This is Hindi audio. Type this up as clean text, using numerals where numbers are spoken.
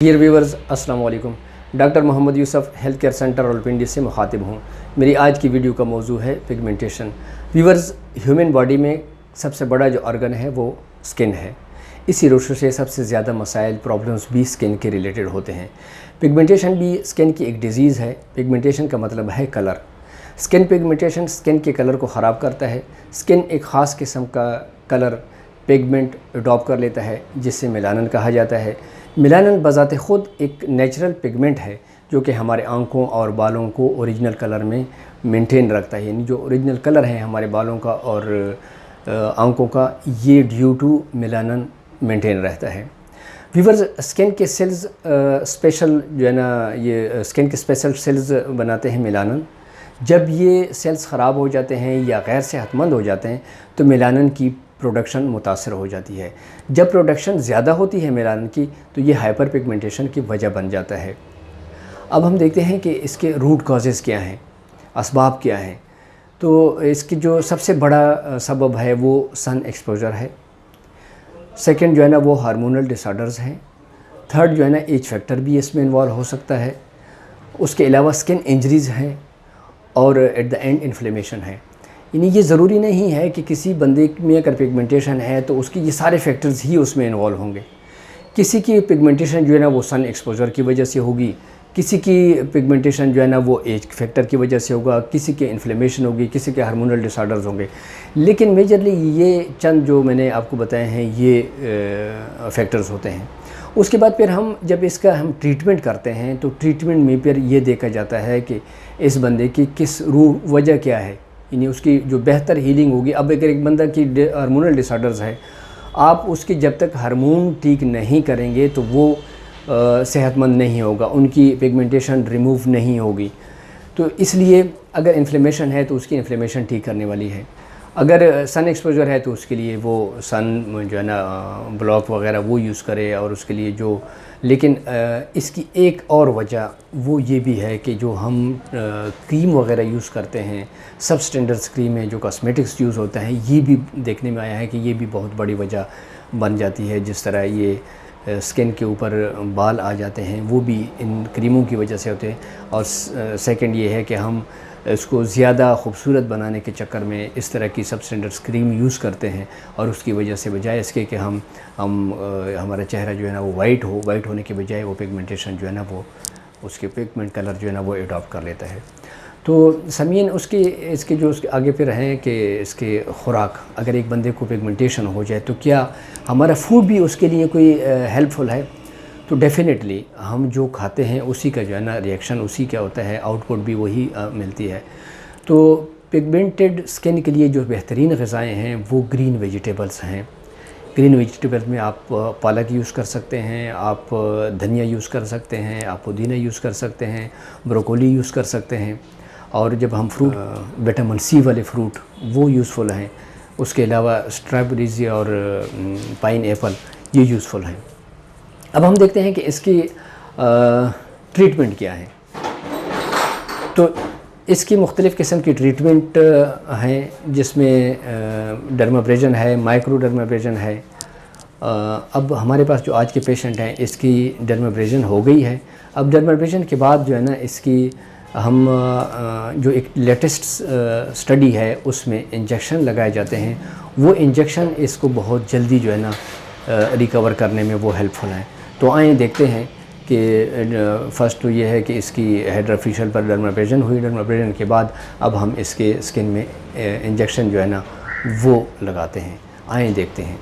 डियर व्यूवर्स अस्सलाम वालेकुम। Doctor Mohammad Yusuf health care centre Rawalpindi से मुखातिब हूँ। मेरी आज की वीडियो का मौजू है पिगमेंटेशन। व्यूवर्स, ह्यूमन बॉडी में सबसे बड़ा जो ऑर्गन है वो स्किन है। इसी रोशनी से सबसे ज़्यादा मसाइल प्रॉब्लम्स भी स्किन के रिलेटेड होते हैं। पिगमेंटेशन भी स्किन की एक डिज़ीज़ है। पिगमेंटेशन का मतलब है कलर। स्किन पिगमेंटेशन स्किन के कलर को ख़राब करता है। स्किन एक ख़ास किस्म का कलर पिगमेंट अडॉप्ट कर लेता है जिससे मेलानिन कहा जाता है। मेलानिन बज़ाते ख़ुद एक नेचुरल पिगमेंट है जो कि हमारे आँखों और बालों को ओरिजिनल कलर में मेंटेन रखता है। यानी जो ओरिजिनल कलर है हमारे बालों का और आँखों का, ये ड्यू टू मेलानिन मेंटेन रहता है। व्यूअर्स, स्किन के सेल्स स्पेशल जो है ना, ये स्किन के स्पेशल सेल्स बनाते हैं मेलानिन। जब ये सेल्स ख़राब हो जाते हैं या गैर सेहतमंद हो जाते हैं तो मेलानिन की प्रोडक्शन मुतासर हो जाती है। जब प्रोडक्शन ज़्यादा होती है मेलानिन की तो ये हाइपर पिगमेंटेशन की वजह बन जाता है। अब हम देखते हैं कि इसके रूट कॉजेज़ क्या हैं, असबाब क्या हैं। तो इसकी जो सबसे बड़ा सबब है वो सन एक्सपोजर है। सेकंड जो है ना वो हार्मोनल डिसऑर्डर्स हैं। थर्ड जो है ना एज फैक्टर भी इसमें इन्वॉल्व हो सकता है। उसके अलावा स्किन इंजरीज़ हैं और एट द एंड इन्फ्लेमेशन है। यानी ये ज़रूरी नहीं है कि किसी बंदे में अगर पिगमेंटेशन है तो उसकी ये सारे फैक्टर्स ही उसमें इन्वॉल्व होंगे। किसी की पिगमेंटेशन जो है ना वो सन एक्सपोजर की वजह से होगी, किसी की पिगमेंटेशन जो है ना वो एज फैक्टर की वजह से होगा, किसी के इन्फ्लेमेशन होगी, किसी के हार्मोनल डिसऑर्डर्स होंगे। लेकिन मेजरली ये चंद जो मैंने आपको बताए हैं ये फैक्टर्स होते हैं। उसके बाद फिर हम जब इसका ट्रीटमेंट करते हैं तो ट्रीटमेंट में फिर ये देखा जाता है कि इस बंदे की किस वजह क्या है, यानी उसकी जो बेहतर हीलिंग होगी। अब अगर एक बंदा की हार्मोनल डिसऑर्डर्स है, आप उसकी जब तक हार्मोन ठीक नहीं करेंगे तो वो सेहतमंद नहीं होगा, उनकी पिगमेंटेशन रिमूव नहीं होगी। तो इसलिए अगर इन्फ्लेमेशन है तो उसकी इन्फ्लेमेशन ठीक करने वाली है। अगर सन एक्सपोजर है तो उसके लिए वो सन जो है ना ब्लॉक वगैरह वो यूज़ करे और उसके लिए जो, लेकिन इसकी एक और वजह वो ये भी है कि जो हम क्रीम वगैरह यूज़ करते हैं, सब स्टैंडर्ड्स क्रीम है जो कॉस्मेटिक्स यूज़ होता है, ये भी देखने में आया है कि ये भी बहुत बड़ी वजह बन जाती है। जिस तरह ये स्किन के ऊपर बाल आ जाते हैं वो भी इन क्रीमों की वजह से होते हैं। और सेकंड ये है कि हम इसको ज़्यादा खूबसूरत बनाने के चक्कर में इस तरह की सब स्टैंडर्ड्स क्रीम यूज़ करते हैं और उसकी वजह से बजाय इसके कि हम हमारा चेहरा जो है ना वो वाइट होने के बजाय वो पिगमेंटेशन जो है ना वो उसके पिगमेंट कलर जो है ना वो एडॉप्ट कर लेता है। तो समीन इसके जो उसके आगे फिर हैं कि इसके खुराक, अगर एक बंदे को पिगमेंटेशन हो जाए तो क्या हमारा फूड भी उसके लिए कोई हेल्पफुल है? तो डेफ़िनेटली हम जो खाते हैं उसी का जो है ना रिएक्शन उसी का होता है, आउटपुट भी वही मिलती है। तो पिगमेंटेड स्किन के लिए जो बेहतरीन ग़िज़ाएँ हैं वो ग्रीन वेजिटेबल्स हैं। ग्रीन वेजिटेबल्स में आप पालक यूज़ कर सकते हैं, आप धनिया यूज़ कर सकते हैं, आप पुदीना यूज़ कर सकते हैं, ब्रोकोली यूज़ कर सकते हैं। और जब हम फ्रूट विटामिन सी वाले फ्रूट वो यूज़फुल हैं। उसके अलावा स्ट्रॉबेरीज़ और पाइन एप्पल ये यूज़फुल हैं। अब हम देखते हैं कि इसकी ट्रीटमेंट क्या है। तो इसकी मुख्तलिफ़ किस्म की ट्रीटमेंट हैं जिसमें डर्माब्रेजन है, माइक्रो डर्माब्रेजन है। अब हमारे पास जो आज के पेशेंट हैं इसकी डर्माब्रेजन हो गई है। अब डर्माब्रेजन के बाद जो है ना इसकी हम जो एक लेटेस्ट स्टडी है उसमें इंजेक्शन लगाए जाते हैं। वो इंजेक्शन इसको बहुत जल्दी जो है ना रिकवर करने में वो हेल्पफुल हैं। तो आइए देखते हैं कि फ़र्स्ट तो ये है कि इसकी हाइड्रोफेशियल पर डर्माब्रेजन हुई। डर्माब्रेजन के बाद अब हम इसके स्किन में इंजेक्शन जो है ना वो लगाते हैं। आइए देखते हैं।